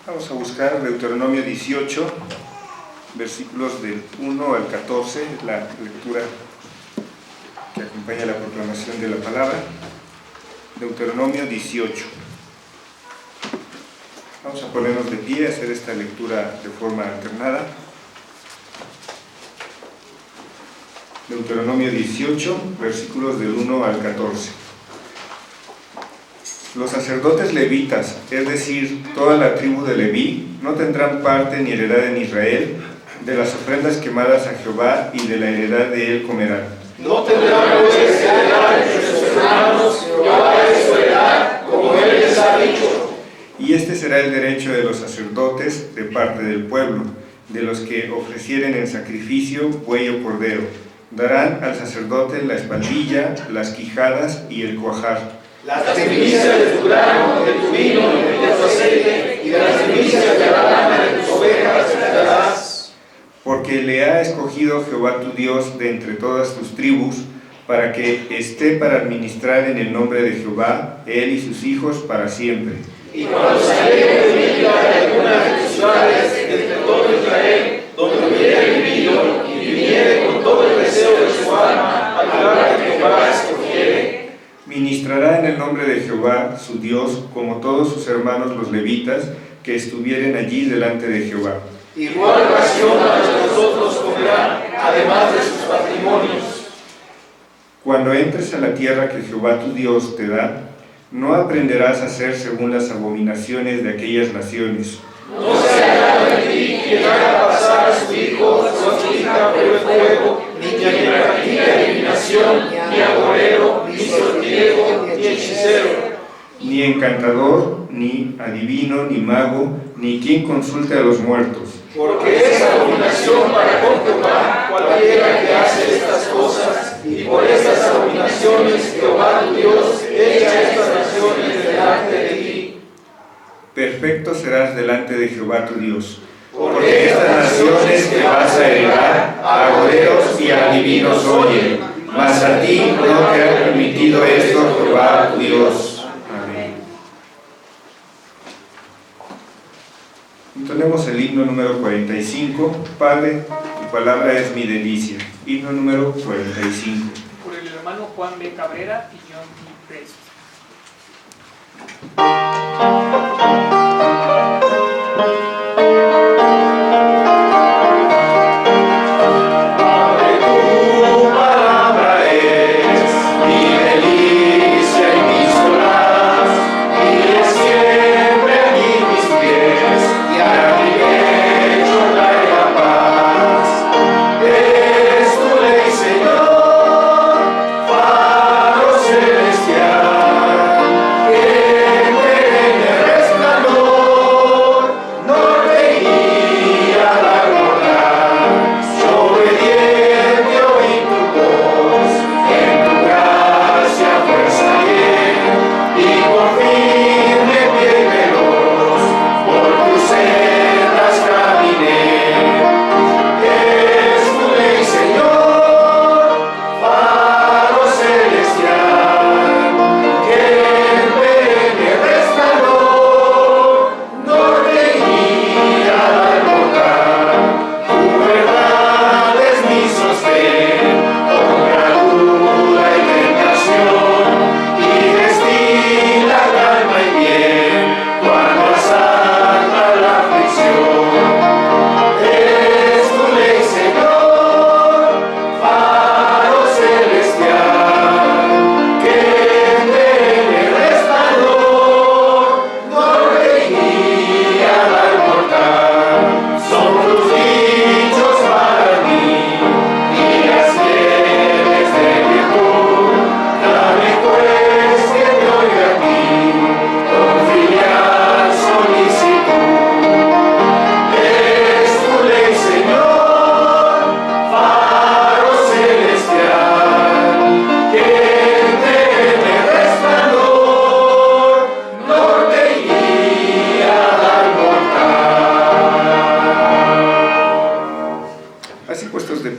Vamos a buscar Deuteronomio 18, versículos del 1 al 14, la lectura que acompaña la proclamación de la palabra. Deuteronomio 18. Vamos a ponernos de pie a hacer esta lectura de forma alternada. Deuteronomio 18, versículos del 1 al 14. Los sacerdotes levitas, es decir, toda la tribu de Leví, no tendrán parte ni heredad en Israel, de las ofrendas quemadas a Jehová, y de la heredad de él comerán. No tendrán pues heredad entre sus hermanos, Jehová es su heredad, como él les ha dicho. Y este será el derecho de los sacerdotes de parte del pueblo, de los que ofrecieren en sacrificio buey o cordero. Darán al sacerdote la espaldilla, las quijadas y el cuajar. Las primicias de tu grano, de tu vino y de tu aceite, y de las primicias de la lana de tus ovejas te darás. Porque le ha escogido Jehová tu Dios de entre todas tus tribus, para que esté para administrar en el nombre de Jehová, él y sus hijos para siempre. Y cuando saliere de Biblia de alguna de tus ciudades, entre todo Israel, donde hubiere vivido, y viniere con todo el deseo de su alma, al lugar que Jehová escogiere, ministrará en el nombre de Jehová, su Dios, como todos sus hermanos los levitas, que estuvieren allí delante de Jehová. Igual ración a nosotros comerán, además de sus patrimonios. Cuando entres a la tierra que Jehová tu Dios te da, no aprenderás a hacer según las abominaciones de aquellas naciones. No se haga de ti quien haga pasar a su hijo o a su hija por el fuego, ni quien practique adivinación, ni agorero, ni sortiego, ni hechicero, Ni encantador, ni adivino, ni mago, ni quien consulte a los muertos. porque es abominación para con Jehová cualquiera que hace estas cosas, y por estas abominaciones Jehová tu Dios echa estas naciones delante de ti. Perfecto serás delante de Jehová tu Dios. Porque Estas naciones que vas a heredar, a agoreros y a adivinos oyen, mas a ti no te ha permitido esto Jehová tu Dios. Amén. Entonemos el himno número 45, Padre, tu palabra es mi delicia. Himno número 45. Por el hermano Juan B. Cabrera y John E. Pérez.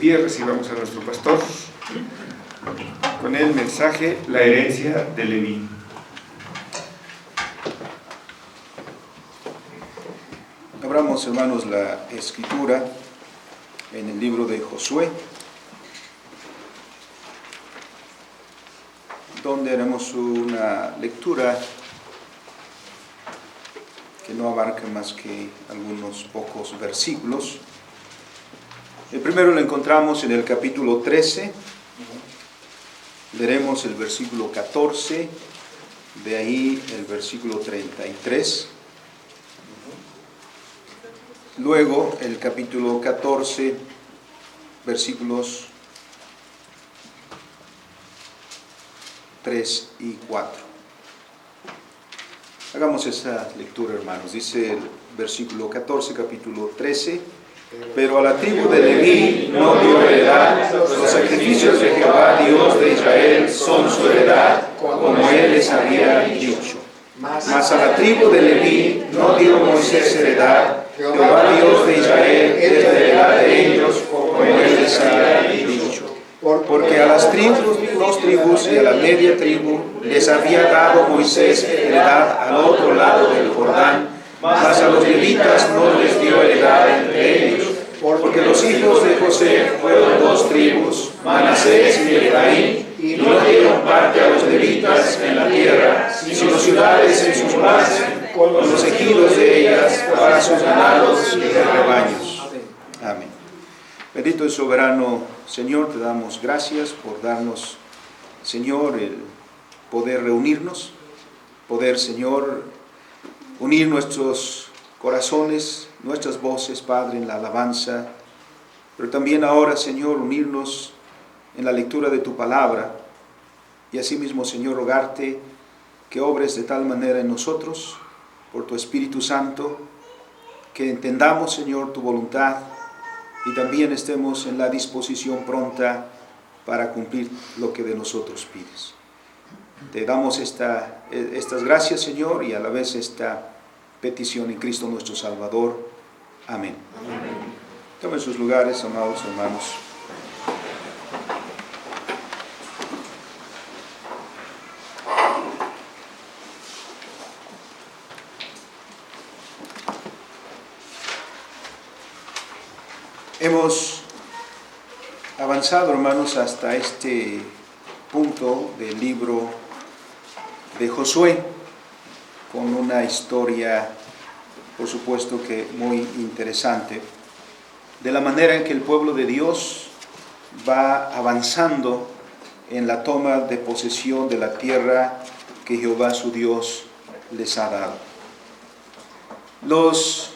Recibamos a nuestro pastor con el mensaje La herencia de Leví. Abramos, hermanos, la escritura en el libro de Josué, donde haremos una lectura que no abarca más que algunos pocos versículos. El primero lo encontramos en el capítulo 13, leeremos el versículo 14, de ahí el versículo 33. Luego el capítulo 14, versículos 3 y 4. Hagamos esa lectura, hermanos. Dice el versículo 14, capítulo 13: pero a la tribu de Leví no dio heredad, los sacrificios de Jehová, Dios de Israel, son su heredad, como él les había dicho. Mas a la tribu de Leví no dio Moisés heredad, Jehová, Dios de Israel, es la heredad de ellos, como él les había dicho. Porque a las dos tribus y a la media tribu les había dado Moisés heredad al otro lado del Jordán, mas a los levitas no les dio heredad entre ellos, porque los hijos de José fueron dos tribus, Manasés y Efraín, y no dieron parte a los levitas en la tierra, sino ciudades en sus bases, con los ejidos de ellas para sus ganados y rebaños. Amén. Bendito y soberano Señor, te damos gracias por darnos, Señor, el poder reunirnos, poder, Señor, unir nuestros corazones, nuestras voces, Padre, en la alabanza, pero también ahora, Señor, unirnos en la lectura de tu palabra, y asimismo, Señor, rogarte que obres de tal manera en nosotros, por tu Espíritu Santo, que entendamos, Señor, tu voluntad, y también estemos en la disposición pronta para cumplir lo que de nosotros pides. Te damos estas gracias, Señor, y a la vez esta petición en Cristo nuestro Salvador. Amén. Amén. Tomen sus lugares, amados hermanos. Hemos avanzado, hermanos, hasta este punto del libro de Josué, con una historia, por supuesto que muy interesante, de la manera en que el pueblo de Dios va avanzando en la toma de posesión de la tierra que Jehová su Dios les ha dado. Los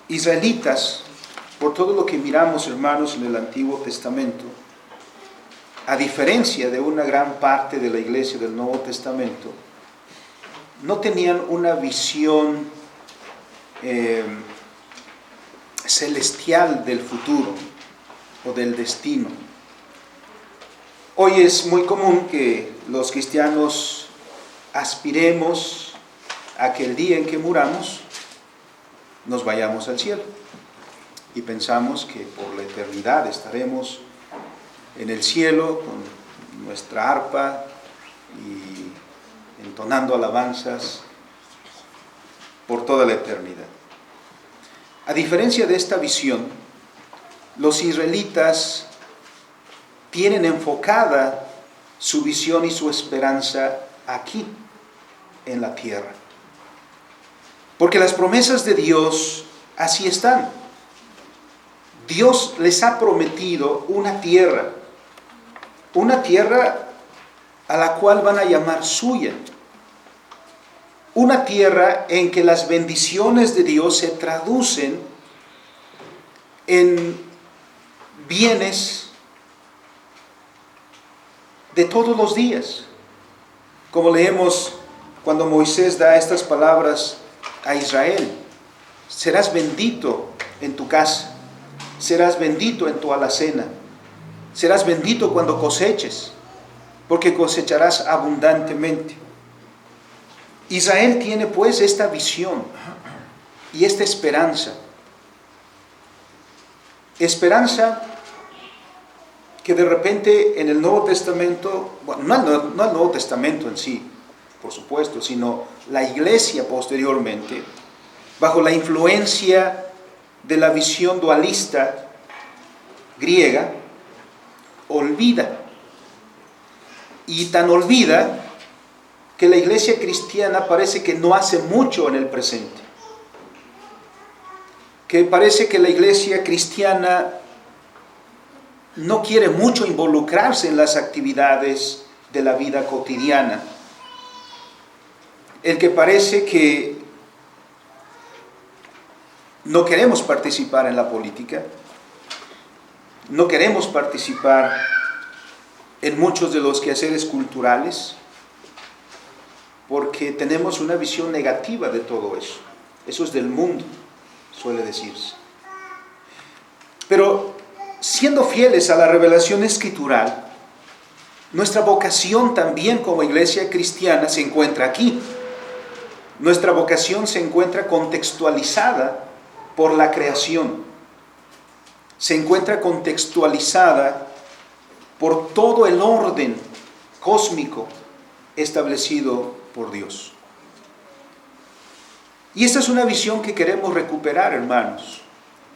israelitas, por todo lo que miramos, hermanos, en el Antiguo Testamento, a diferencia de una gran parte de la iglesia del Nuevo Testamento, no tenían una visión celestial del futuro o del destino. Hoy es muy común que los cristianos aspiremos a que el día en que muramos nos vayamos al cielo. Y pensamos que por la eternidad estaremos en el cielo con nuestra arpa y entonando alabanzas por toda la eternidad. A diferencia de esta visión, los israelitas tienen enfocada su visión y su esperanza aquí, en la tierra. Porque las promesas de Dios así están. Dios les ha prometido una tierra a la cual van a llamar suya. Una tierra en que las bendiciones de Dios se traducen en bienes de todos los días. Como leemos cuando Moisés da estas palabras a Israel: serás bendito en tu casa. Serás bendito en tu alacena. Serás bendito cuando coseches, porque cosecharás abundantemente. Israel tiene pues esta visión y esta esperanza. Esperanza que de repente en el Nuevo Testamento, bueno, no el Nuevo Testamento en sí, por supuesto, sino la iglesia posteriormente, bajo la influencia de la visión dualista griega, olvida. Y tan olvida que la iglesia cristiana parece que no hace mucho en el presente. Que parece que la iglesia cristiana no quiere mucho involucrarse en las actividades de la vida cotidiana. El que parece que no queremos participar en la política, no queremos participar en muchos de los quehaceres culturales, porque tenemos una visión negativa de todo eso. Eso es del mundo, suele decirse. Pero siendo fieles a la revelación escritural, nuestra vocación también como iglesia cristiana se encuentra aquí. Nuestra vocación se encuentra contextualizada por la creación. Se encuentra contextualizada por todo el orden cósmico establecido por Dios. Y esta es una visión que queremos recuperar, hermanos,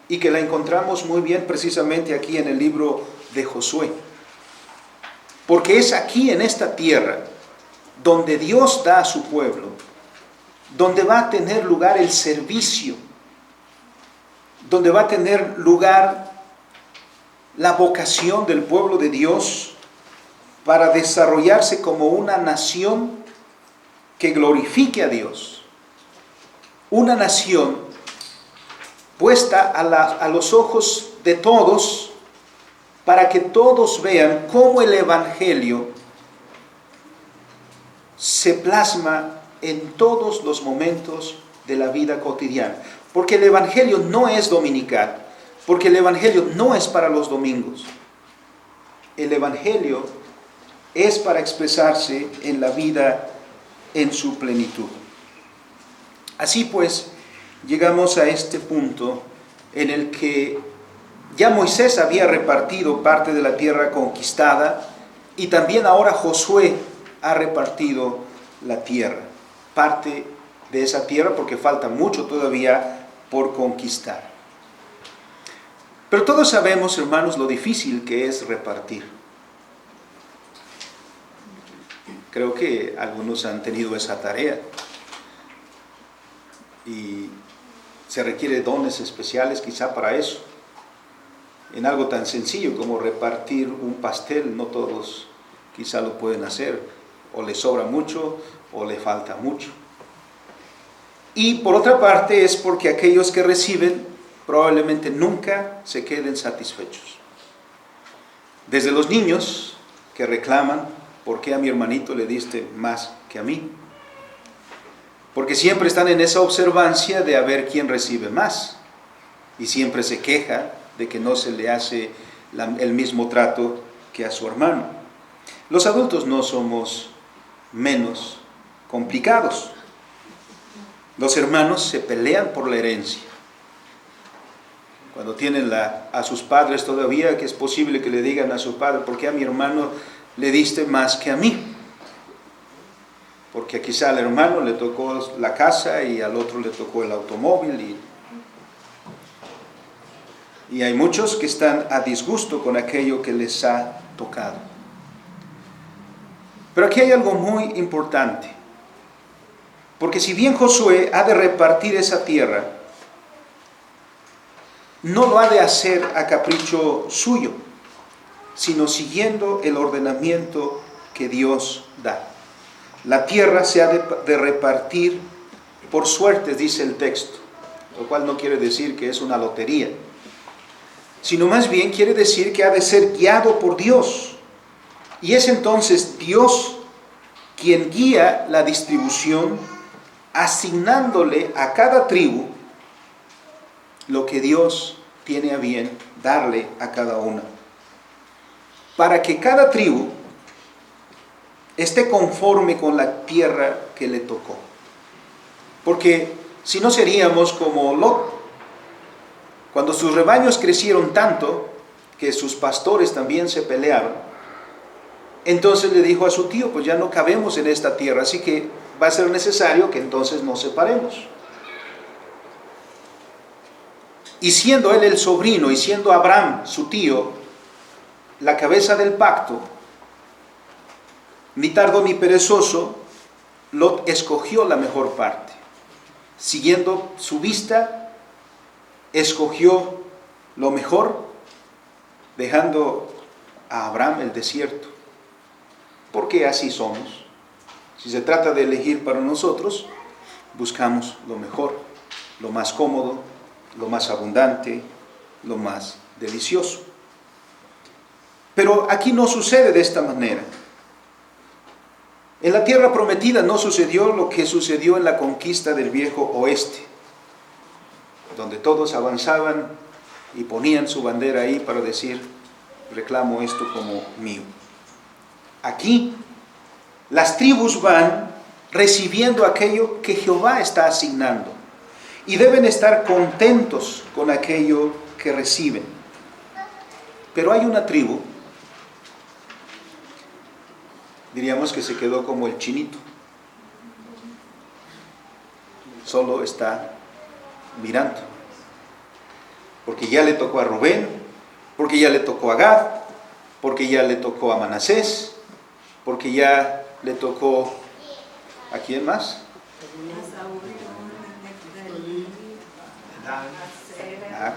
y que la encontramos muy bien precisamente aquí en el libro de Josué. Porque es aquí en esta tierra donde Dios da a su pueblo, donde va a tener lugar el servicio, donde va a tener lugar la vocación del pueblo de Dios para desarrollarse como una nación que glorifique a Dios. Una nación puesta a los ojos de todos, para que todos vean cómo el Evangelio se plasma en todos los momentos de la vida cotidiana. Porque el Evangelio no es dominical, porque el Evangelio no es para los domingos. El Evangelio es para expresarse en la vida en su plenitud. Así pues, llegamos a este punto en el que ya Moisés había repartido parte de la tierra conquistada y también ahora Josué ha repartido la tierra, parte de esa tierra, porque falta mucho todavía por conquistar. Pero todos sabemos, hermanos, lo difícil que es repartir. Creo que algunos han tenido esa tarea y se requiere dones especiales quizá para eso. En algo tan sencillo como repartir un pastel, no todos quizá lo pueden hacer, o le sobra mucho o le falta mucho. Y por otra parte es porque aquellos que reciben probablemente nunca se queden satisfechos. Desde los niños que reclaman, ¿por qué a mi hermanito le diste más que a mí? Porque siempre están en esa observancia de a ver quién recibe más. Y siempre se queja de que no se le hace el mismo trato que a su hermano. Los adultos no somos menos complicados. Los hermanos se pelean por la herencia. Cuando tienen a sus padres todavía, que es posible que le digan a su padre, ¿por qué a mi hermano le diste más que a mí? Porque quizá al hermano le tocó la casa y al otro le tocó el automóvil. Y hay muchos que están a disgusto con aquello que les ha tocado. Pero aquí hay algo muy importante. Porque si bien Josué ha de repartir esa tierra, no lo ha de hacer a capricho suyo, sino siguiendo el ordenamiento que Dios da. La tierra se ha de repartir por suertes, dice el texto, lo cual no quiere decir que es una lotería, sino más bien quiere decir que ha de ser guiado por Dios. Y es entonces Dios quien guía la distribución, asignándole a cada tribu lo que Dios tiene a bien darle a cada una, para que cada tribu esté conforme con la tierra que le tocó. Porque si no seríamos como Lot, cuando sus rebaños crecieron tanto que sus pastores también se pelearon, entonces le dijo a su tío, pues ya no cabemos en esta tierra, así que va a ser necesario que entonces nos separemos. y siendo él el sobrino, y siendo Abraham su tío, la cabeza del pacto, ni tardo ni perezoso, Lot escogió la mejor parte. Siguiendo su vista, escogió lo mejor, dejando a Abraham el desierto. Porque así somos. Si se trata de elegir para nosotros, buscamos lo mejor, lo más cómodo, lo más abundante, lo más delicioso. Pero aquí no sucede de esta manera. En la tierra prometida no sucedió lo que sucedió en la conquista del viejo oeste, donde todos avanzaban y ponían su bandera ahí para decir, reclamo esto como mío. Aquí, las tribus van recibiendo aquello que Jehová está asignando y deben estar contentos con aquello que reciben. Pero hay una tribu, diríamos que se quedó como el chinito, solo está mirando, porque ya le tocó a Rubén, porque ya le tocó a Gad, porque ya le tocó a Manasés, porque ya le tocó ¿a quién más?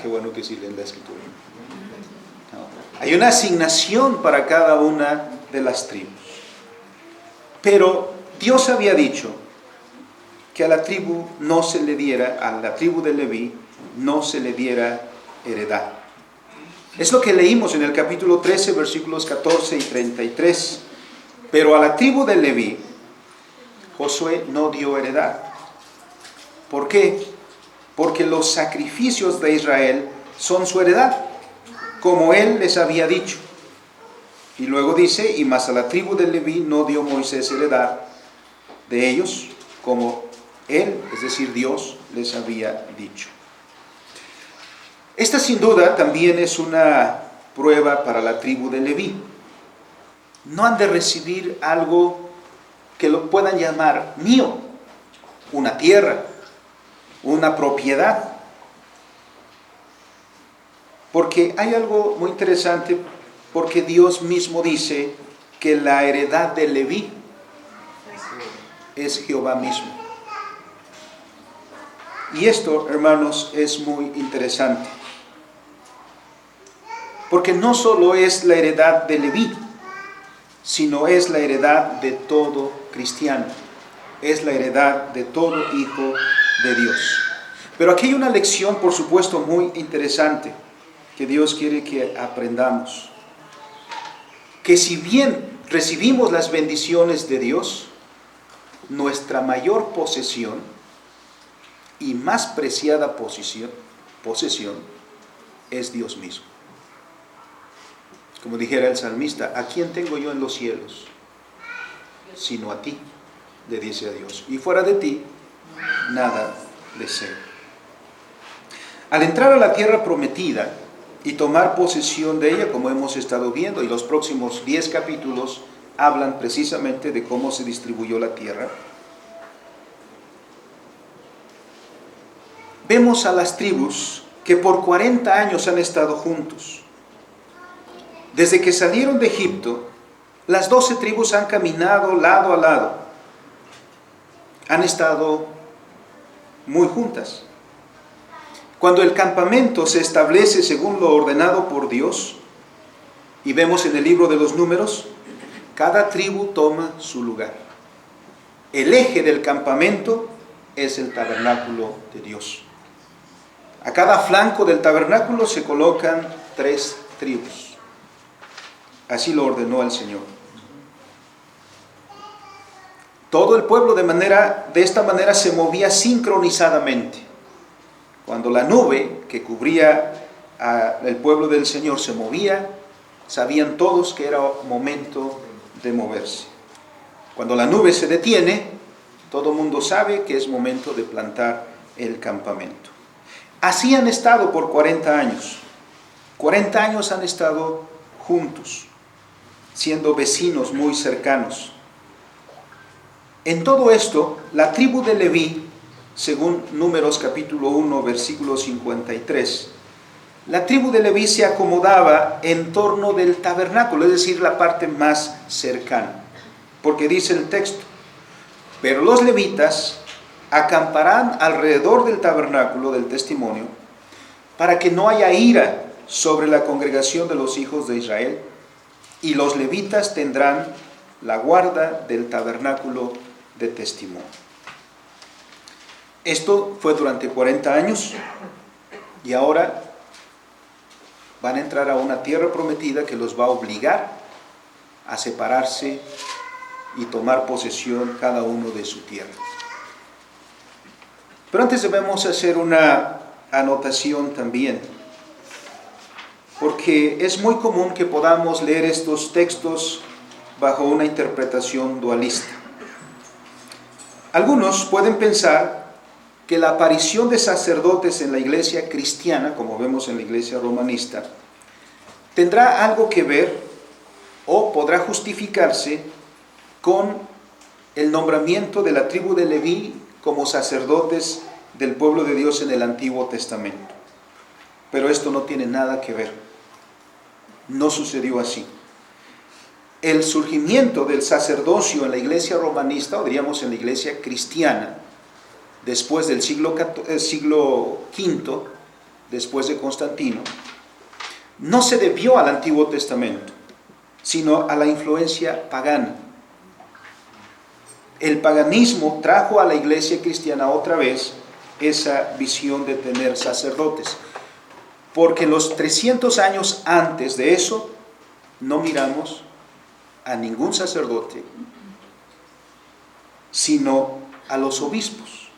Qué bueno que sí leen la escritura. No. Hay una asignación para cada una de las tribus. Pero Dios había dicho que a la tribu no se le diera, a la tribu de Leví, no se le diera heredad. Es lo que leímos en el capítulo 13, versículos 14 y 33. Pero a la tribu de Leví, Josué no dio heredad. ¿Por qué? Porque los sacrificios de Israel son su heredad, como él les había dicho. Y luego dice, y más a la tribu de Leví no dio Moisés heredad de ellos, como él, es decir, Dios, les había dicho. Esta sin duda también es una prueba para la tribu de Leví. No han de recibir algo que lo puedan llamar mío, una tierra, una propiedad. Porque hay algo muy interesante, porque Dios mismo dice que la heredad de Leví es Jehová mismo. Y esto, hermanos, es muy interesante. Porque no solo es la heredad de Leví, sino es la heredad de todo cristiano. Es la heredad de todo hijo de Dios. Pero aquí hay una lección, por supuesto, muy interesante que Dios quiere que aprendamos. Que si bien recibimos las bendiciones de Dios, nuestra mayor posesión y más preciada posesión es Dios mismo. Como dijera el salmista, ¿a quién tengo yo en los cielos? Sino a ti, le dice a Dios. Y fuera de ti, nada deseo. Al entrar a la tierra prometida y tomar posesión de ella, como hemos estado viendo, y los próximos 10 capítulos hablan precisamente de cómo se distribuyó la tierra, vemos a las tribus que por 40 años han estado juntos. Desde que salieron de Egipto, las 12 tribus han caminado lado a lado. Han estado muy juntas. Cuando el campamento se establece según lo ordenado por Dios, y vemos en el libro de los Números, cada tribu toma su lugar. El eje del campamento es el tabernáculo de Dios. A cada flanco del tabernáculo se colocan 3 tribus. Así lo ordenó el Señor. Todo el pueblo de esta manera se movía sincronizadamente. Cuando la nube que cubría al pueblo del Señor se movía, sabían todos que era momento de moverse. Cuando la nube se detiene, todo el mundo sabe que es momento de plantar el campamento. Así han estado por 40 años. 40 años han estado juntos, siendo vecinos muy cercanos. En todo esto, la tribu de Leví, según Números capítulo 1, versículo 53, la tribu de Leví se acomodaba en torno del tabernáculo, es decir, la parte más cercana. Porque dice el texto, pero los levitas acamparán alrededor del tabernáculo del testimonio para que no haya ira sobre la congregación de los hijos de Israel, y los levitas tendrán la guarda del tabernáculo de testimonio. Esto fue durante 40 años y ahora van a entrar a una tierra prometida que los va a obligar a separarse y tomar posesión cada uno de su tierra. Pero antes debemos hacer una anotación también, porque es muy común que podamos leer estos textos bajo una interpretación dualista. Algunos pueden pensar que la aparición de sacerdotes en la iglesia cristiana, como vemos en la iglesia romanista, tendrá algo que ver o podrá justificarse con el nombramiento de la tribu de Leví como sacerdotes del pueblo de Dios en el Antiguo Testamento. Pero esto no tiene nada que ver. No sucedió así. El surgimiento del sacerdocio en la iglesia romanista, o diríamos en la iglesia cristiana, después del siglo V, después de Constantino, no se debió al Antiguo Testamento, sino a la influencia pagana. El paganismo trajo a la iglesia cristiana otra vez esa visión de tener sacerdotes, porque los 300 años antes de eso no miramos a ningún sacerdote, sino a los obispos,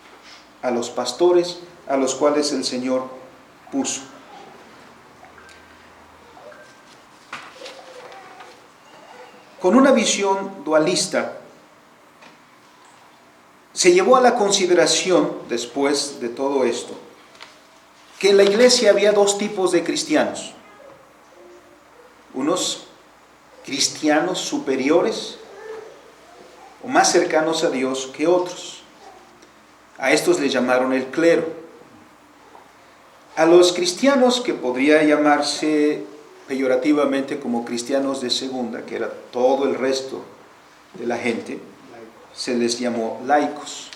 a los pastores, a los cuales el Señor puso. Con una visión dualista, se llevó a la consideración, después de todo esto, que en la iglesia había dos tipos de cristianos. Unos cristianos superiores o más cercanos a Dios que otros. A estos les llamaron el clero. A los cristianos, que podría llamarse peyorativamente como cristianos de segunda, que era todo el resto de la gente, se les llamó laicos.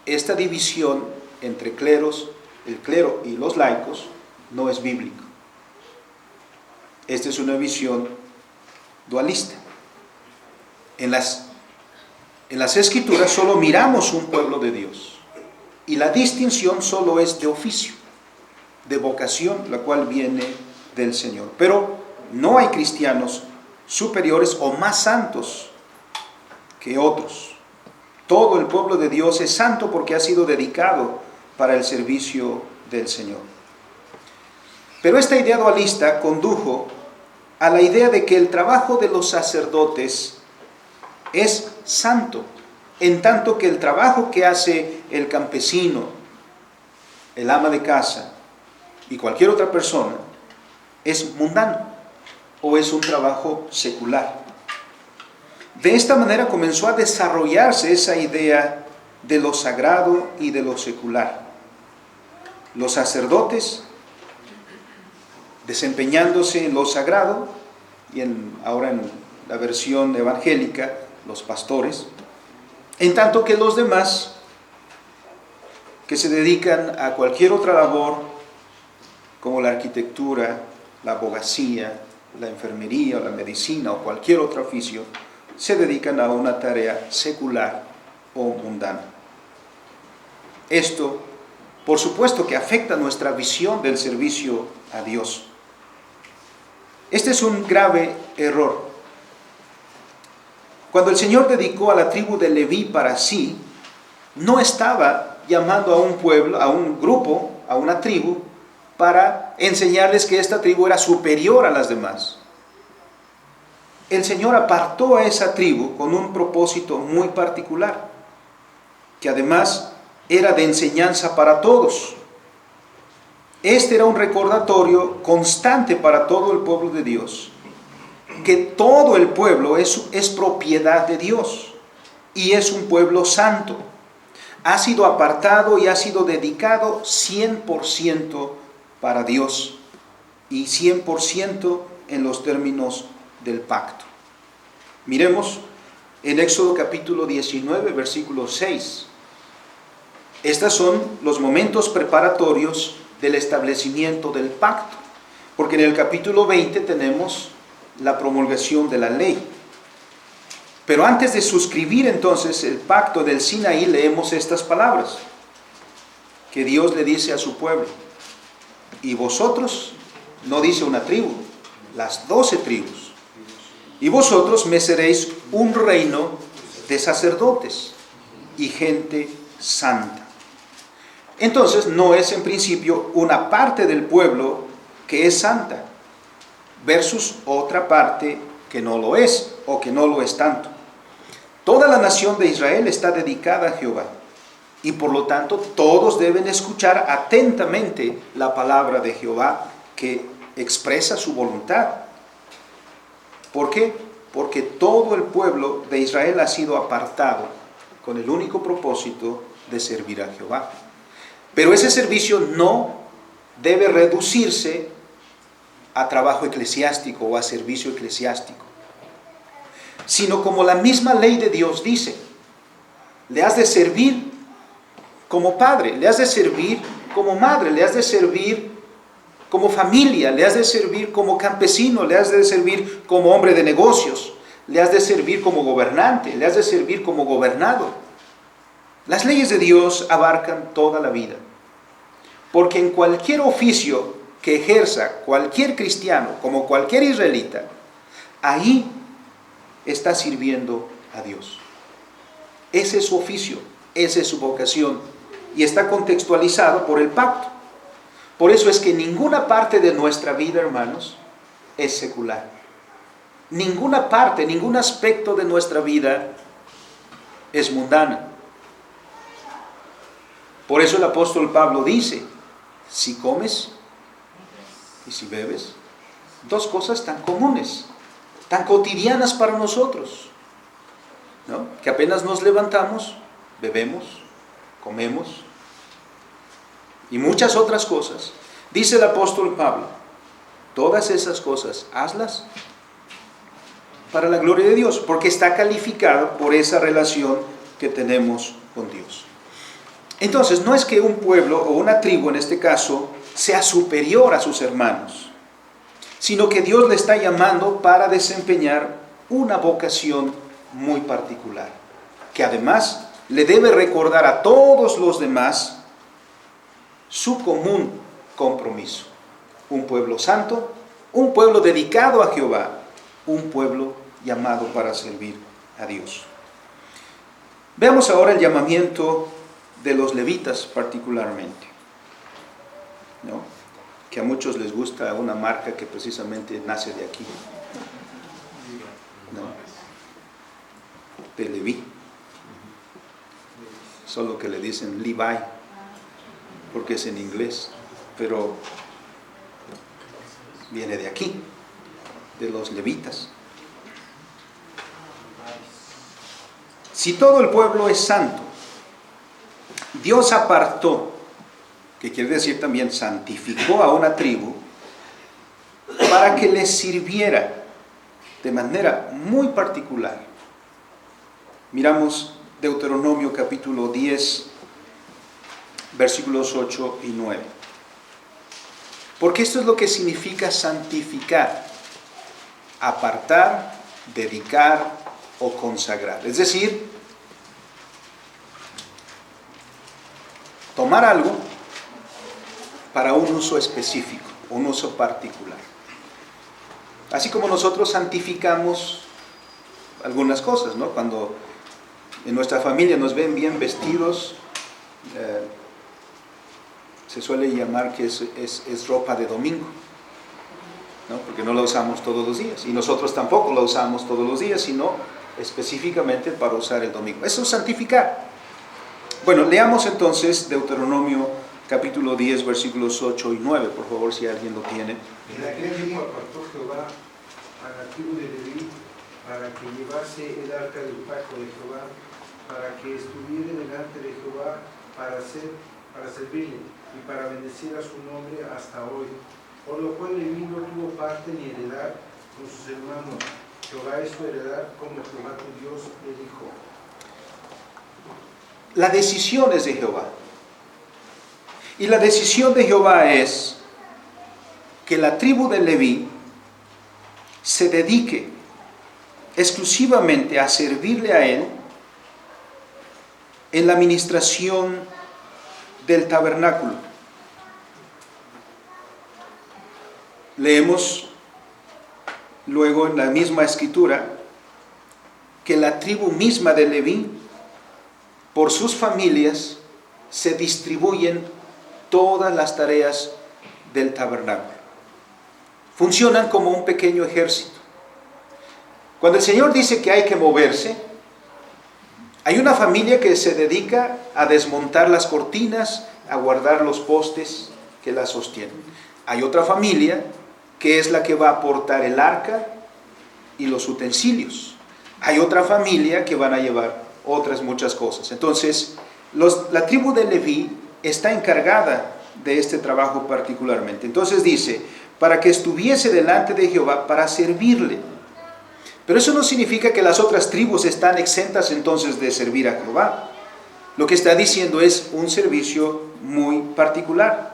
Esta división entre el clero y los laicos no es bíblico. Esta es una visión dualista. En las Escrituras solo miramos un pueblo de Dios, y la distinción solo es de oficio, de vocación, la cual viene del Señor. Pero no hay cristianos superiores o más santos que otros. Todo el pueblo de Dios es santo porque ha sido dedicado para el servicio del Señor. Pero esta idea dualista condujo a la idea de que el trabajo de los sacerdotes es santo, en tanto que el trabajo que hace el campesino, el ama de casa y cualquier otra persona es mundano o es un trabajo secular. De esta manera comenzó a desarrollarse esa idea de lo sagrado y de lo secular. Los sacerdotes desempeñándose en lo sagrado, y ahora en la versión evangélica, los pastores, en tanto que los demás, que se dedican a cualquier otra labor, como la arquitectura, la abogacía, la enfermería, o la medicina, o cualquier otro oficio, se dedican a una tarea secular o mundana. Esto, por supuesto, que afecta nuestra visión del servicio a Dios. Este es un grave error. Cuando el Señor dedicó a la tribu de Leví para sí, no estaba llamando a un pueblo, a un grupo, a una tribu, para enseñarles que esta tribu era superior a las demás. El Señor apartó a esa tribu con un propósito muy particular, que además era de enseñanza para todos. Este era un recordatorio constante para todo el pueblo de Dios, que todo el pueblo es propiedad de Dios y es un pueblo santo. Ha sido apartado y ha sido dedicado 100% para Dios. y 100% en los términos del pacto. Miremos en Éxodo capítulo 19, versículo 6. Estos son los momentos preparatorios del establecimiento del pacto, porque en el capítulo 20 tenemos la promulgación de la ley. Pero antes de suscribir entonces el pacto del Sinaí, leemos estas palabras que Dios le dice a su pueblo: y vosotros, no dice una tribu, las 12 tribus, y vosotros me seréis un reino de sacerdotes y gente santa. Entonces no es en principio una parte del pueblo que es santa versus otra parte que no lo es o que no lo es tanto. Toda la nación de Israel está dedicada a Jehová y por lo tanto todos deben escuchar atentamente la palabra de Jehová que expresa su voluntad. ¿Por qué? Porque todo el pueblo de Israel ha sido apartado con el único propósito de servir a Jehová. Pero ese servicio no debe reducirse a trabajo eclesiástico o a servicio eclesiástico, sino como la misma ley de Dios dice: le has de servir como padre, le has de servir como madre, le has de servir como familia, le has de servir como campesino, le has de servir como hombre de negocios, le has de servir como gobernante, le has de servir como gobernado. Las leyes de Dios abarcan toda la vida, porque en cualquier oficio que ejerza cualquier cristiano, como cualquier israelita, ahí está sirviendo a Dios. Ese es su oficio, esa es su vocación, y está contextualizado por el pacto. Por eso es que ninguna parte de nuestra vida, hermanos, es secular. Ninguna parte, ningún aspecto de nuestra vida es mundana. Por eso el apóstol Pablo dice: si comes y si bebes, dos cosas tan comunes, tan cotidianas para nosotros, ¿no? Que apenas nos levantamos, bebemos, comemos y muchas otras cosas. Dice el apóstol Pablo: todas esas cosas hazlas para la gloria de Dios, porque está calificado por esa relación que tenemos con Dios. Entonces, no es que un pueblo o una tribu en este caso sea superior a sus hermanos, sino que Dios le está llamando para desempeñar una vocación muy particular, que además le debe recordar a todos los demás su común compromiso. Un pueblo santo, un pueblo dedicado a Jehová, un pueblo llamado para servir a Dios. Veamos ahora el llamamiento de los levitas particularmente, ¿no? Que a muchos les gusta una marca que precisamente nace de aquí, ¿no? De Leví, solo que le dicen Levi porque es en inglés, pero viene de aquí, de los levitas. Si todo el pueblo es santo, Dios apartó, que quiere decir también santificó a una tribu, para que les sirviera de manera muy particular. Miramos Deuteronomio capítulo 10, versículos 8 y 9. Porque esto es lo que significa santificar: apartar, dedicar o consagrar. Es decir, tomar algo para un uso específico, un uso particular. Así como nosotros santificamos algunas cosas, ¿no? Cuando en nuestra familia nos ven bien vestidos, se suele llamar que es ropa de domingo, ¿no? Porque no la usamos todos los días, y nosotros tampoco la usamos todos los días, sino específicamente para usar el domingo. Eso es santificar. Bueno, leamos entonces Deuteronomio capítulo 10, versículos 8 y 9, por favor, si alguien lo tiene. En aquel día apartó Jehová a la tribu de Leví para que llevase el arca del pacto de Jehová, para que estuviera delante de Jehová para servirle y para bendecir a su nombre hasta hoy. por lo cual Leví no tuvo parte ni heredad con sus hermanos. Jehová es su heredad, como Jehová tu Dios le dijo. La decisión es de Jehová. Y la decisión de Jehová es que la tribu de Leví se dedique exclusivamente a servirle a él en la administración del tabernáculo. Leemos luego en la misma escritura que la tribu misma de Leví, por sus familias, se distribuyen todas las tareas del tabernáculo. Funcionan como un pequeño ejército. Cuando el Señor dice que hay que moverse, hay una familia que se dedica a desmontar las cortinas, a guardar los postes que las sostienen. Hay otra familia que es la que va a portar el arca y los utensilios. Hay otra familia que van a llevar otras muchas cosas. Entonces, la tribu de Leví está encargada de este trabajo particularmente. Entonces dice, para que estuviese delante de Jehová, para servirle. Pero eso no significa que las otras tribus están exentas entonces de servir a Jehová. Lo que está diciendo es un servicio muy particular.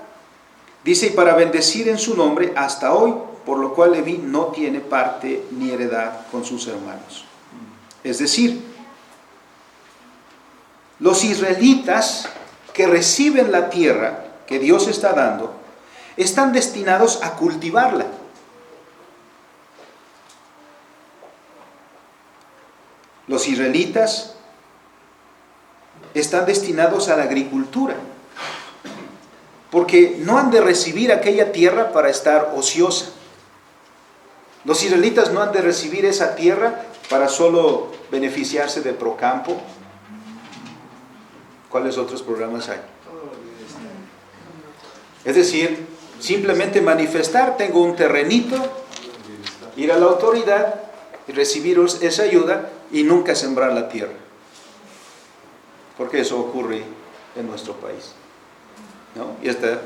Dice, y para bendecir en su nombre hasta hoy, por lo cual Leví no tiene parte ni heredad con sus hermanos. Es decir, los israelitas que reciben la tierra que Dios está dando, están destinados a cultivarla. Los israelitas están destinados a la agricultura, porque no han de recibir aquella tierra para estar ociosa. Los israelitas no han de recibir esa tierra para solo beneficiarse de Procampo. ¿Cuáles otros programas hay? Es decir, simplemente manifestar, tengo un terrenito, ir a la autoridad y recibir esa ayuda y nunca sembrar la tierra. Porque eso ocurre en nuestro país, ¿no? Y esta,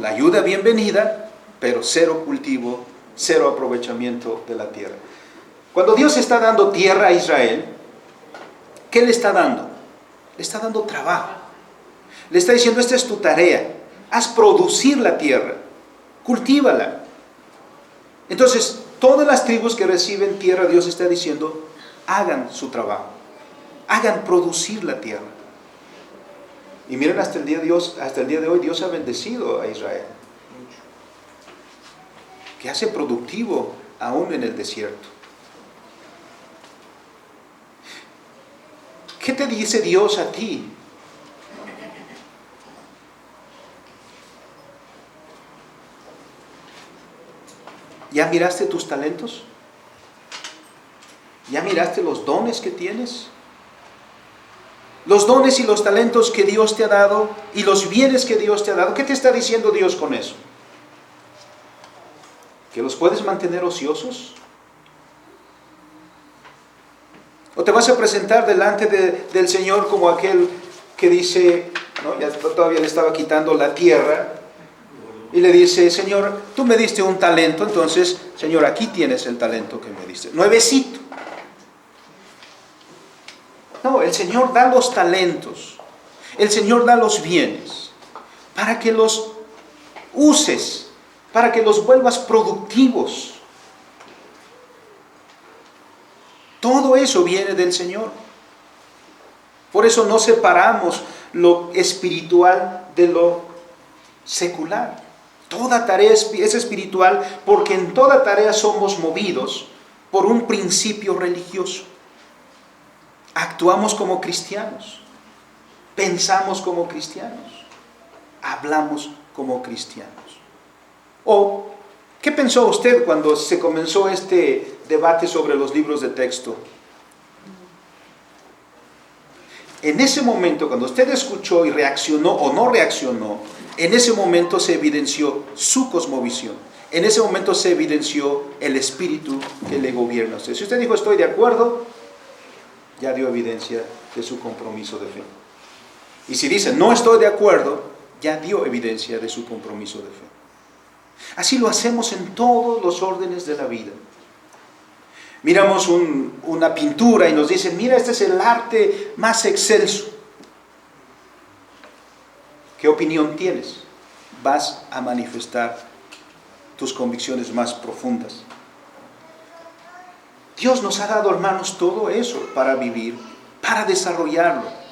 la ayuda bienvenida, pero cero cultivo, cero aprovechamiento de la tierra. Cuando Dios está dando tierra a Israel, ¿qué le está dando? Le está dando trabajo. Le está diciendo, esta es tu tarea. Haz producir la tierra. Cultívala. Entonces, todas las tribus que reciben tierra, Dios está diciendo, hagan su trabajo. Hagan producir la tierra. Y miren, hasta el día de hoy, Dios ha bendecido a Israel. Que hace productivo aún en el desierto. ¿Qué te dice Dios a ti? ¿Ya miraste tus talentos? ¿Ya miraste los dones que tienes? Los dones y los talentos que Dios te ha dado y los bienes que Dios te ha dado. ¿Qué te está diciendo Dios con eso? ¿Que los puedes mantener ociosos? ¿O te vas a presentar delante del Señor como aquel que dice, ¿no? Ya todavía le estaba quitando la tierra, y le dice, Señor, tú me diste un talento, entonces, Señor, aquí tienes el talento que me diste. Nuevecito. No, el Señor da los talentos, el Señor da los bienes, para que los uses, para que los vuelvas productivos. Todo eso viene del Señor. Por eso no separamos lo espiritual de lo secular. Toda tarea es espiritual, porque en toda tarea somos movidos por un principio religioso. Actuamos como cristianos, pensamos como cristianos, hablamos como cristianos. ¿O qué pensó usted cuando se comenzó este debate sobre los libros de texto? En ese momento, cuando usted escuchó y reaccionó o no reaccionó, en ese momento se evidenció su cosmovisión. En ese momento se evidenció el espíritu que le gobierna a usted. Si usted dijo estoy de acuerdo, ya dio evidencia de su compromiso de fe. Y si dice no estoy de acuerdo, ya dio evidencia de su compromiso de fe. Así lo hacemos en todos los órdenes de la vida. Miramos una pintura y nos dicen, mira, este es el arte más excelso. ¿Qué opinión tienes? Vas a manifestar tus convicciones más profundas. Dios nos ha dado, hermanos, todo eso para vivir, para desarrollarlo.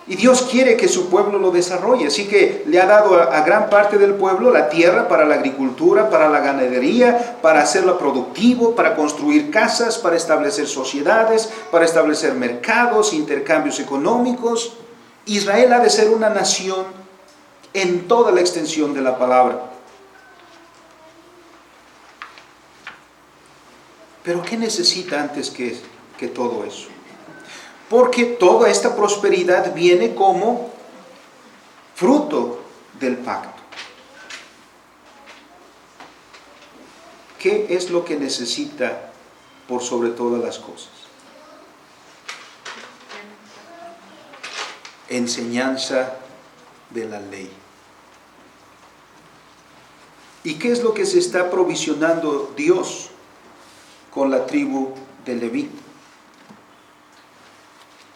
Y Dios quiere que su pueblo lo desarrolle, así que le ha dado a gran parte del pueblo la tierra para la agricultura, para la ganadería, para hacerlo productivo, para construir casas, para establecer sociedades, para establecer mercados, intercambios económicos. Israel ha de ser una nación en toda la extensión de la palabra. Pero ¿qué necesita antes que todo eso? Porque toda esta prosperidad viene como fruto del pacto. ¿Qué es lo que necesita por sobre todas las cosas? Enseñanza de la ley. ¿Y qué es lo que se está provisionando Dios con la tribu de Leví?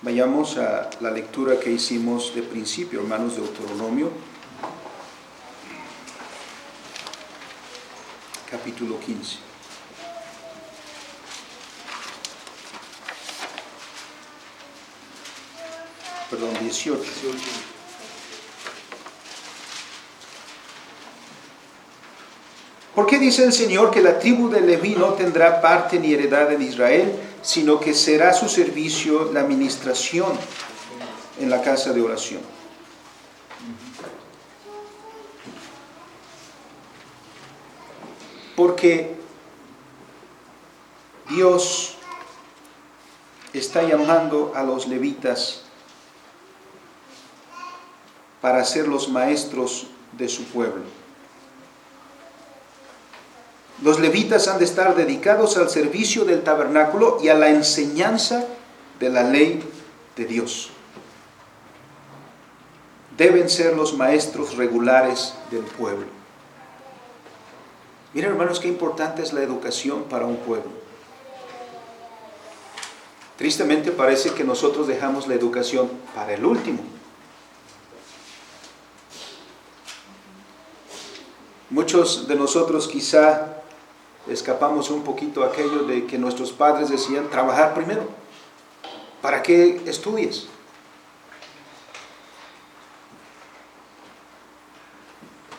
Vayamos a la lectura que hicimos de principio, hermanos, de Deuteronomio, capítulo 15. Perdón, 18. ¿Por qué dice el Señor que la tribu de Leví no tendrá parte ni heredad en Israel, sino que será su servicio la ministración en la casa de oración? Porque Dios está llamando a los levitas para ser los maestros de su pueblo. Los levitas han de estar dedicados al servicio del tabernáculo y a la enseñanza de la ley de Dios. Deben ser los maestros regulares del pueblo. Miren, hermanos, qué importante es la educación para un pueblo. Tristemente parece que nosotros dejamos la educación para el último. Muchos de nosotros quizá escapamos un poquito a aquello de que nuestros padres decían, trabajar primero. ¿Para qué estudies?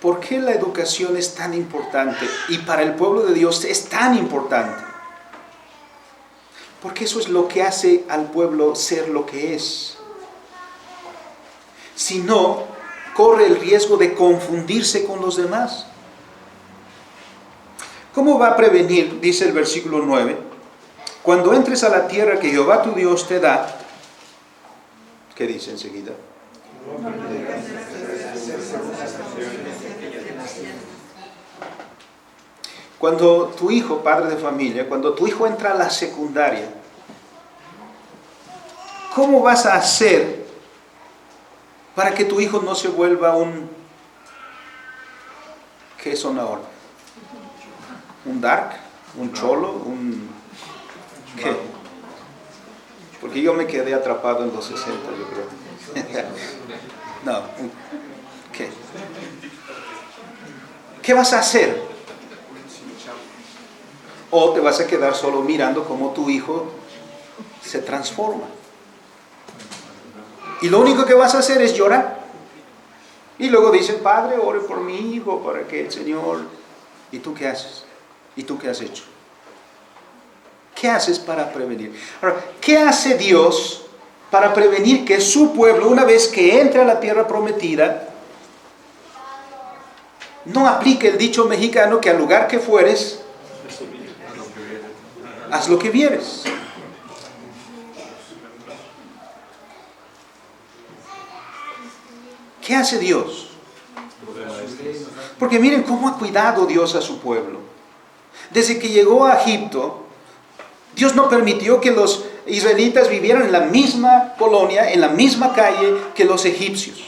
¿Por qué la educación es tan importante? Y para el pueblo de Dios es tan importante. Porque eso es lo que hace al pueblo ser lo que es. Si no, corre el riesgo de confundirse con los demás. ¿Cómo va a prevenir? Dice el versículo 9. Cuando entres a la tierra que Jehová tu Dios te da. ¿Qué dice enseguida? Cuando tu hijo, padre de familia, cuando tu hijo entra a la secundaria, ¿cómo vas a hacer para que tu hijo no se vuelva ¿qué son ahora? ¿Un dark? ¿Un cholo? ¿Qué? Porque yo me quedé atrapado en los 60, yo creo. No, ¿qué? ¿Qué vas a hacer? ¿O te vas a quedar solo mirando cómo tu hijo se transforma? Y lo único que vas a hacer es llorar. Y luego dice, Padre, ore por mi hijo para que el Señor... ¿Y tú qué haces? ¿Y tú qué has hecho? ¿Qué haces para prevenir? Ahora, ¿qué hace Dios para prevenir que su pueblo, una vez que entre a la tierra prometida, no aplique el dicho mexicano que al lugar que fueres, haz lo que vieres? ¿Qué hace Dios? Porque miren cómo ha cuidado Dios a su pueblo. Desde que llegó a Egipto, Dios no permitió que los israelitas vivieran en la misma colonia, en la misma calle que los egipcios,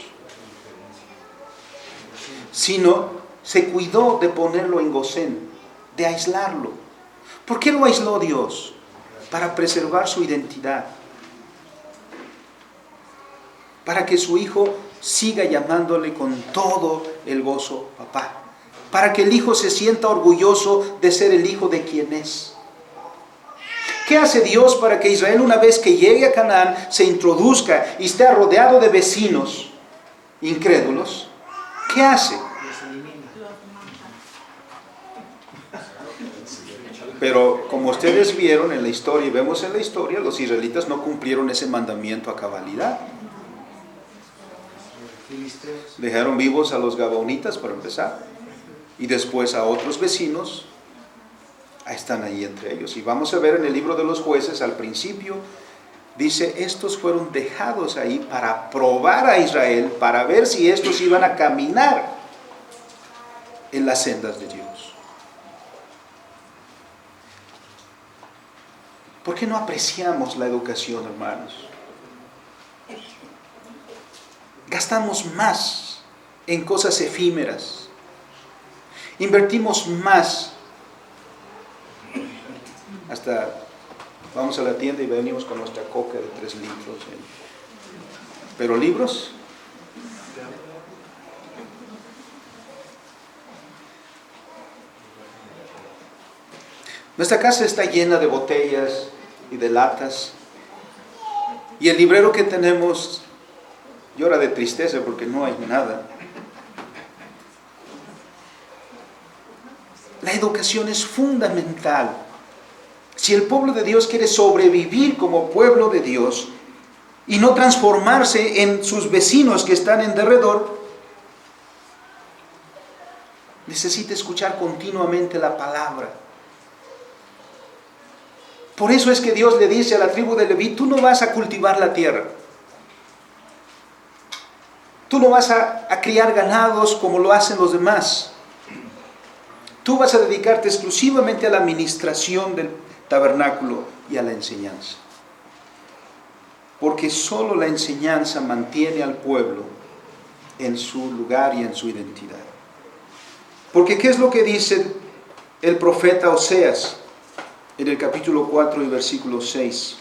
sino se cuidó de ponerlo en Gosén, de aislarlo. ¿Por qué lo aisló Dios? Para preservar su identidad. Para que su hijo siga llamándole con todo el gozo papá. Para que el hijo se sienta orgulloso de ser el hijo de quien es. ¿Qué hace Dios para que Israel, una vez que llegue a Canaán, se introduzca y esté rodeado de vecinos incrédulos? ¿Qué hace? Pero como ustedes vieron en la historia y vemos en la historia, los israelitas no cumplieron ese mandamiento a cabalidad. Dejaron vivos a los gabaonitas para empezar, y después a otros vecinos. Están ahí entre ellos. Y vamos a ver en el libro de los Jueces, al principio, dice, estos fueron dejados ahí para probar a Israel, para ver si estos iban a caminar en las sendas de Dios. ¿Por qué no apreciamos la educación, hermanos? Gastamos más en cosas efímeras. Invertimos más. Hasta vamos a la tienda y venimos con nuestra coca de 3 litros. Pero libros. Nuestra casa está llena de botellas y de latas. Y el librero que tenemos llora de tristeza porque no hay nada. La educación es fundamental. Si el pueblo de Dios quiere sobrevivir como pueblo de Dios y no transformarse en sus vecinos que están en derredor, necesita escuchar continuamente la palabra. Por eso es que Dios le dice a la tribu de Leví, tú no vas a cultivar la tierra. Tú no vas a criar ganados como lo hacen los demás. Tú vas a dedicarte exclusivamente a la administración del tabernáculo y a la enseñanza. Porque solo la enseñanza mantiene al pueblo en su lugar y en su identidad. Porque ¿qué es lo que dice el profeta Oseas en el capítulo 4 y versículo 6?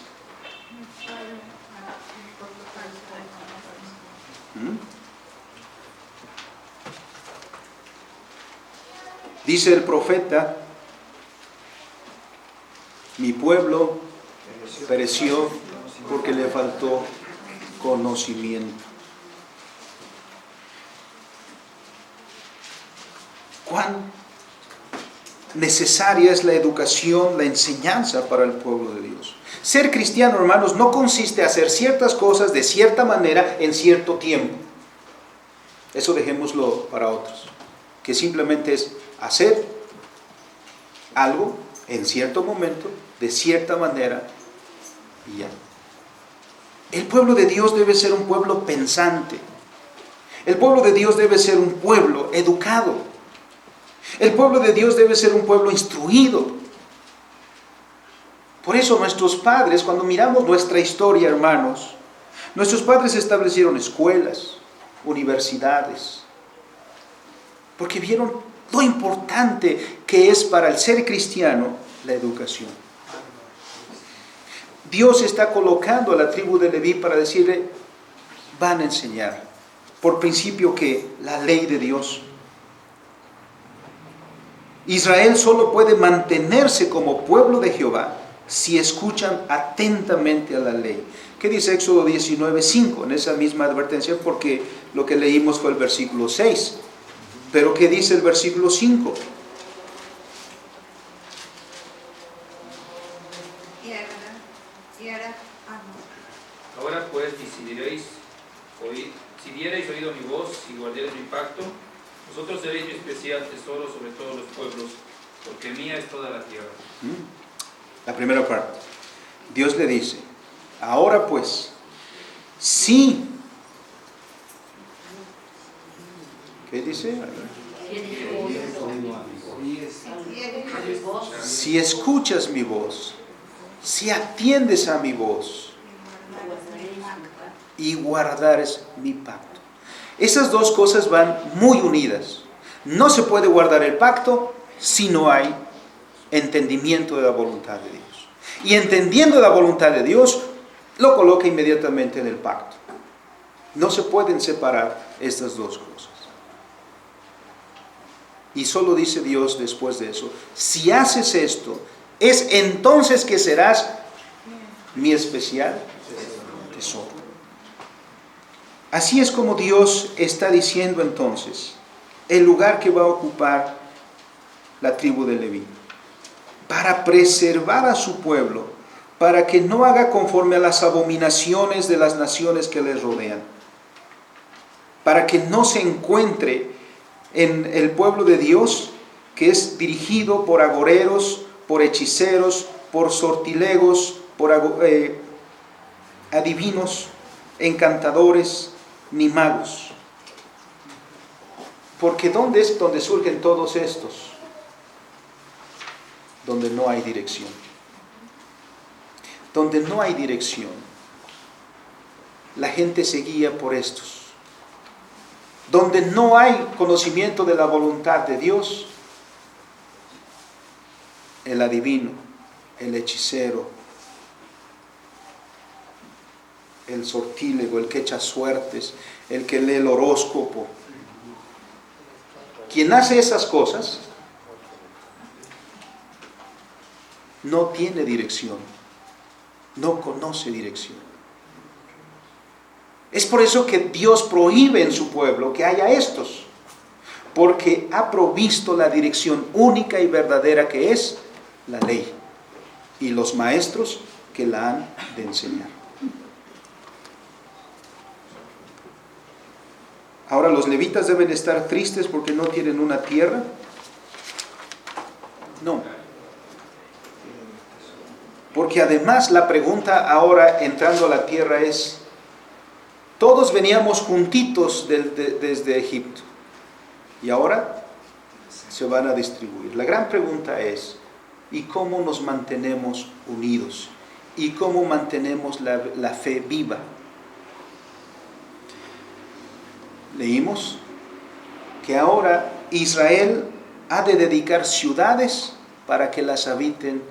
Dice el profeta, mi pueblo pereció porque le faltó conocimiento. ¿Cuán necesaria es la educación, la enseñanza para el pueblo de Dios? Ser cristiano, hermanos, no consiste en hacer ciertas cosas de cierta manera en cierto tiempo. Eso dejémoslo para otros. Que simplemente es hacer algo en cierto momento, de cierta manera, y ya. El pueblo de Dios debe ser un pueblo pensante. El pueblo de Dios debe ser un pueblo educado. El pueblo de Dios debe ser un pueblo instruido. Por eso nuestros padres, cuando miramos nuestra historia, hermanos, nuestros padres establecieron escuelas, universidades, porque vieron lo importante que es para el ser cristiano la educación. Dios está colocando a la tribu de Leví para decirle, van a enseñar, por principio que la ley de Dios. Israel solo puede mantenerse como pueblo de Jehová si escuchan atentamente a la ley. ¿Qué dice Éxodo 19:5? En esa misma advertencia, porque lo que leímos fue el versículo 6. Pero ¿qué dice el versículo 5? Ahora pues, si diereis oído a mi voz y guardaréis mi pacto, vosotros seréis mi especial tesoro sobre todos los pueblos, porque mía es toda la tierra. La primera parte. Dios le dice, ahora pues, sí. ¿Qué dice? Si escuchas mi voz, si atiendes a mi voz y guardares mi pacto. Esas dos cosas van muy unidas. No se puede guardar el pacto si no hay entendimiento de la voluntad de Dios. Y entendiendo la voluntad de Dios, lo coloca inmediatamente en el pacto. No se pueden separar estas dos cosas. Y solo dice Dios después de eso: si haces esto, es entonces que serás mi especial tesoro. Así es como Dios está diciendo entonces el lugar que va a ocupar la tribu de Leví, para preservar a su pueblo, para que no haga conforme a las abominaciones de las naciones que les rodean, para que no se encuentre en el pueblo de Dios, que es dirigido por agoreros, por hechiceros, por sortilegos, por adivinos, encantadores, ni magos. Porque ¿dónde es donde surgen todos estos? Donde no hay dirección. Donde no hay dirección, la gente se guía por estos. Donde no hay conocimiento de la voluntad de Dios, el adivino, el hechicero, el sortílego, el que echa suertes, el que lee el horóscopo, quien hace esas cosas no tiene dirección, no conoce dirección. Es por eso que Dios prohíbe en su pueblo que haya estos, porque ha provisto la dirección única y verdadera, que es la ley, y los maestros que la han de enseñar. Ahora, ¿los levitas deben estar tristes porque no tienen una tierra? No. Porque además la pregunta ahora, entrando a la tierra, es: todos veníamos juntitos desde Egipto y ahora se van a distribuir. La gran pregunta es: ¿y cómo nos mantenemos unidos? ¿Y cómo mantenemos la fe viva? Leímos que ahora Israel ha de dedicar ciudades para que las habiten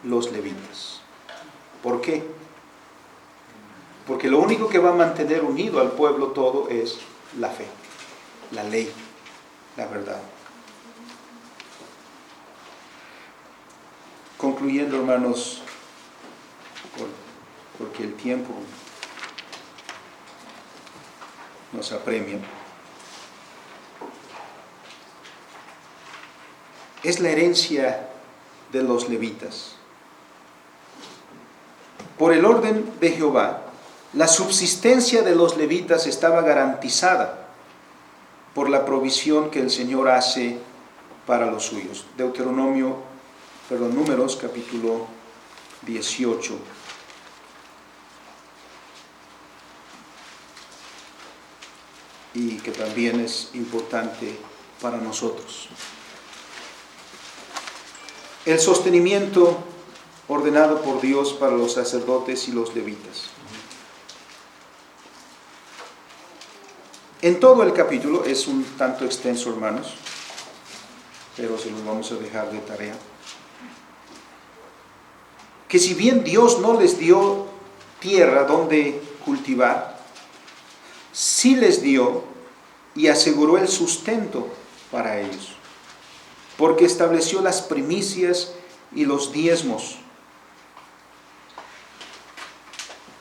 los levitas. ¿Por qué? Porque lo único que va a mantener unido al pueblo todo es la fe, la ley, la verdad. Concluyendo, hermanos, porque el tiempo nos apremia. Es la herencia de los levitas. Por el orden de Jehová, la subsistencia de los levitas estaba garantizada por la provisión que el Señor hace para los suyos. Números capítulo 18. Y que también es importante para nosotros. El sostenimiento ordenado por Dios para los sacerdotes y los levitas. En todo el capítulo, es un tanto extenso, hermanos, pero se los vamos a dejar de tarea, que si bien Dios no les dio tierra donde cultivar, sí les dio y aseguró el sustento para ellos, porque estableció las primicias y los diezmos.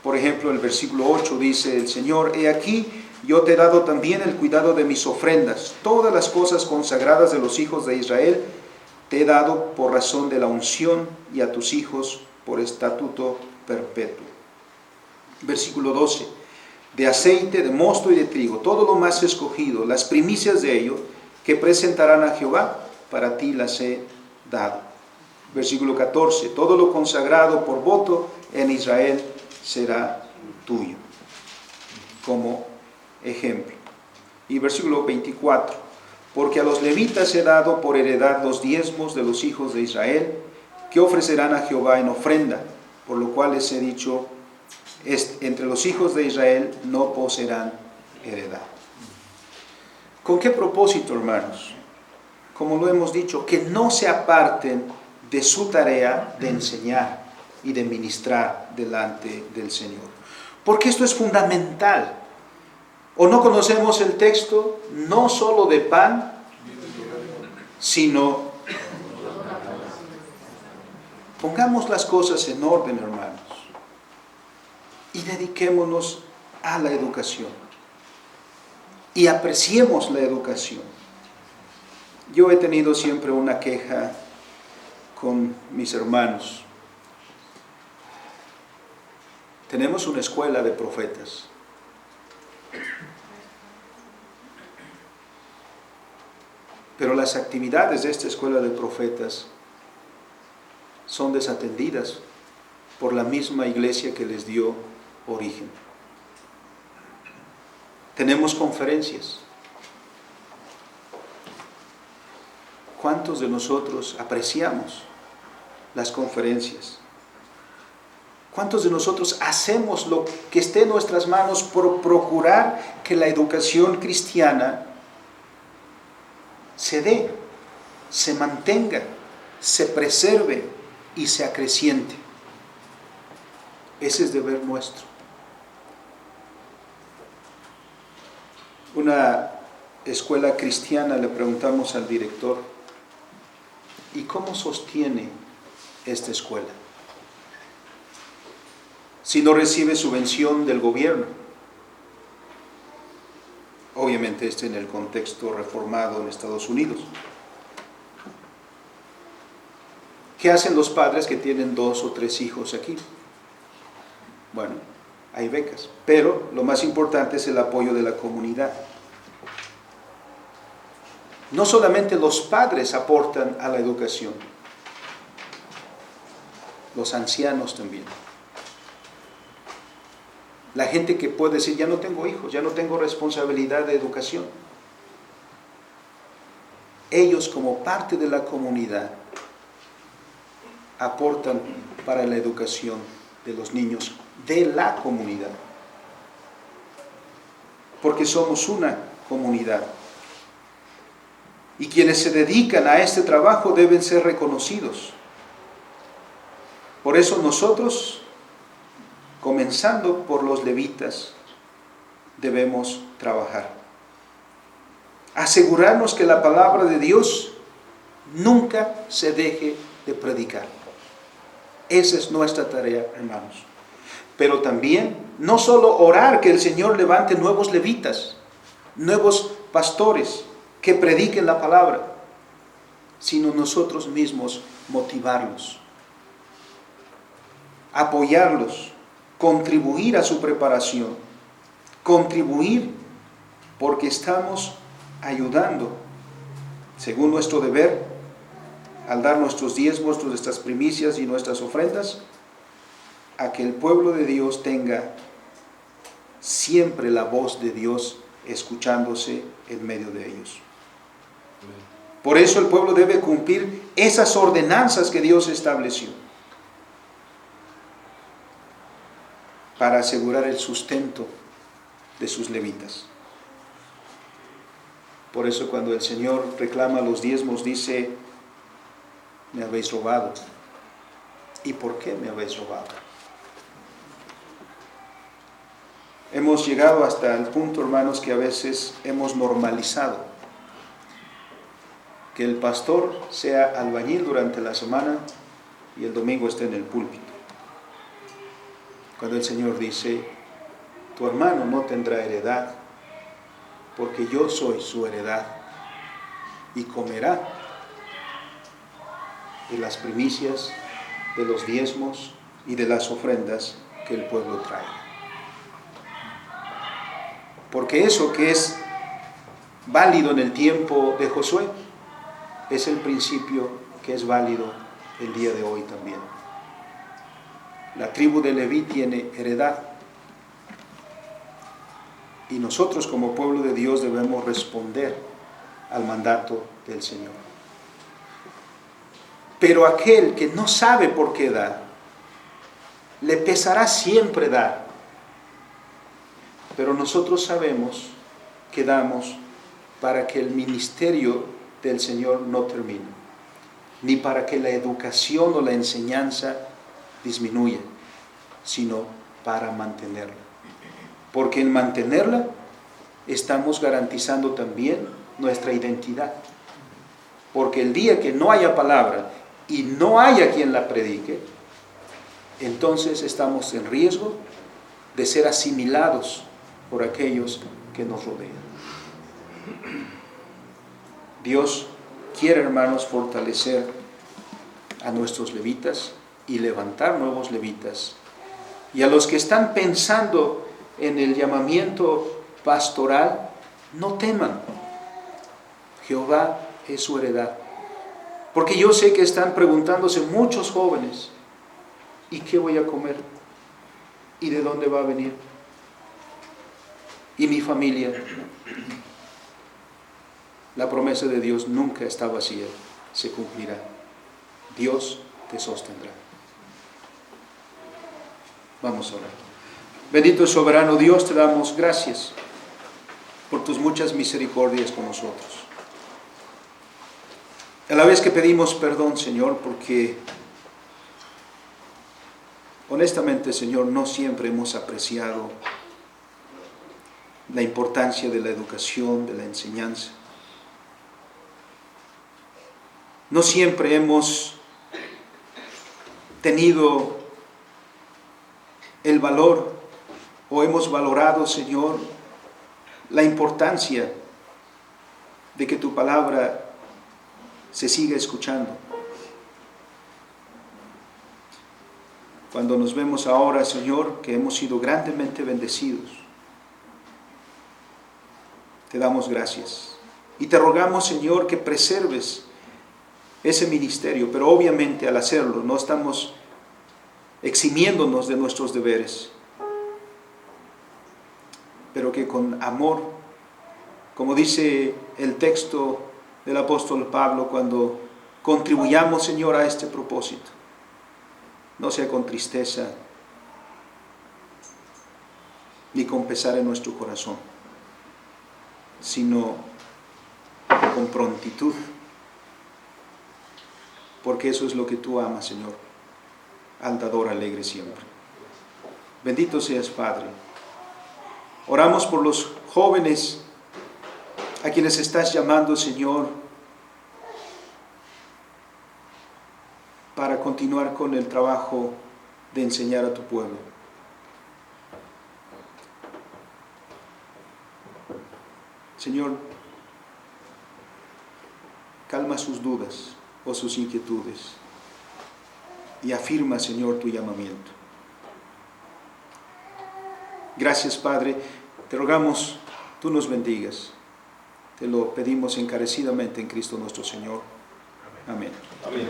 Por ejemplo, el versículo 8 dice el Señor: he aquí, yo te he dado también el cuidado de mis ofrendas. Todas las cosas consagradas de los hijos de Israel te he dado por razón de la unción, y a tus hijos por estatuto perpetuo. Versículo 12. De aceite, de mosto y de trigo, todo lo más escogido, las primicias de ello, que presentarán a Jehová, para ti las he dado. Versículo 14. Todo lo consagrado por voto en Israel será tuyo. Como ejemplo. Y versículo 24. Porque a los levitas he dado por heredad los diezmos de los hijos de Israel, que ofrecerán a Jehová en ofrenda, por lo cual les he dicho: entre los hijos de Israel no poseerán heredad. ¿Con qué propósito, hermanos? como lo hemos dicho, que no se aparten de su tarea de enseñar y de ministrar delante del Señor. Porque esto es fundamental. ¿O no conocemos el texto? No solo de pan, sino... Pongamos las cosas en orden, hermanos, y dediquémonos a la educación. Y apreciemos la educación. Yo he tenido siempre una queja con mis hermanos. Tenemos una escuela de profetas. Pero las actividades de esta escuela de profetas son desatendidas por la misma iglesia que les dio origen. Tenemos conferencias. ¿Cuántos de nosotros apreciamos las conferencias? ¿Cuántos de nosotros hacemos lo que esté en nuestras manos por procurar que la educación cristiana se dé, se mantenga, se preserve y se acreciente? Ese es deber nuestro. Una escuela cristiana, le preguntamos al director, ¿y cómo sostiene esta escuela? Si no recibe subvención del gobierno. Obviamente en el contexto reformado en Estados Unidos. ¿Qué hacen los padres que tienen 2 o 3 hijos aquí? Bueno, hay becas, pero lo más importante es el apoyo de la comunidad. No solamente los padres aportan a la educación, los ancianos también. La gente que puede decir, ya no tengo hijos, ya no tengo responsabilidad de educación. Ellos, como parte de la comunidad, aportan para la educación de los niños de la comunidad. Porque somos una comunidad. Y quienes se dedican a este trabajo deben ser reconocidos. Por eso nosotros, comenzando por los levitas, debemos trabajar. Asegurarnos que la palabra de Dios nunca se deje de predicar. Esa es nuestra tarea, hermanos. Pero también, no solo orar que el Señor levante nuevos levitas, nuevos pastores que prediquen la palabra, sino nosotros mismos motivarlos, apoyarlos, contribuir a su preparación, contribuir porque estamos ayudando, según nuestro deber, al dar nuestros diezmos, nuestras primicias y nuestras ofrendas, a que el pueblo de Dios tenga siempre la voz de Dios escuchándose en medio de ellos. Por eso el pueblo debe cumplir esas ordenanzas que Dios estableció para asegurar el sustento de sus levitas. Por eso cuando el Señor reclama los diezmos dice, me habéis robado. ¿Y por qué me habéis robado? Hemos llegado hasta el punto, hermanos, que a veces hemos normalizado que el pastor sea albañil durante la semana y el domingo esté en el púlpito. Cuando el Señor dice, tu hermano no tendrá heredad, porque yo soy su heredad, y comerá de las primicias, de los diezmos y de las ofrendas que el pueblo trae. Porque eso que es válido en el tiempo de Josué, es el principio que es válido el día de hoy también. La tribu de Leví tiene heredad. Y nosotros como pueblo de Dios debemos responder al mandato del Señor. Pero aquel que no sabe por qué da, le pesará siempre dar. Pero nosotros sabemos que damos para que el ministerio del Señor no termina, ni para que la educación o la enseñanza disminuya, sino para mantenerla. Porque en mantenerla estamos garantizando también nuestra identidad. Porque el día que no haya palabra y no haya quien la predique, entonces estamos en riesgo de ser asimilados por aquellos que nos rodean. Dios quiere, hermanos, fortalecer a nuestros levitas y levantar nuevos levitas. Y a los que están pensando en el llamamiento pastoral, no teman. Jehová es su heredad. Porque yo sé que están preguntándose muchos jóvenes, ¿y qué voy a comer? ¿Y de dónde va a venir? ¿Y mi familia? La promesa de Dios nunca está vacía, se cumplirá. Dios te sostendrá. Vamos a orar. Bendito y soberano Dios, te damos gracias por tus muchas misericordias con nosotros. A la vez que pedimos perdón, Señor, porque honestamente, Señor, no siempre hemos apreciado la importancia de la educación, de la enseñanza. No siempre hemos tenido el valor o hemos valorado, Señor, la importancia de que tu palabra se siga escuchando. Cuando nos vemos ahora, Señor, que hemos sido grandemente bendecidos, te damos gracias. Y te rogamos, Señor, que preserves ese ministerio, pero obviamente al hacerlo no estamos eximiéndonos de nuestros deberes, pero que con amor, como dice el texto del apóstol Pablo, cuando contribuyamos, Señor, a este propósito, no sea con tristeza ni con pesar en nuestro corazón, sino con prontitud, porque eso es lo que tú amas, Señor, al dador alegre siempre. Bendito seas, Padre. Oramos por los jóvenes a quienes estás llamando, Señor, para continuar con el trabajo de enseñar a tu pueblo. Señor, calma sus dudas o sus inquietudes y afirma, Señor, tu llamamiento. Gracias, Padre. Te rogamos, tú nos bendigas. Te lo pedimos encarecidamente en Cristo nuestro Señor. Amén. Amén.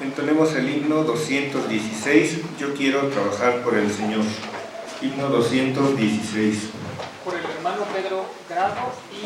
Entonemos el himno 216, Yo quiero trabajar por el Señor. Himno 216. Por el hermano Pedro Grado y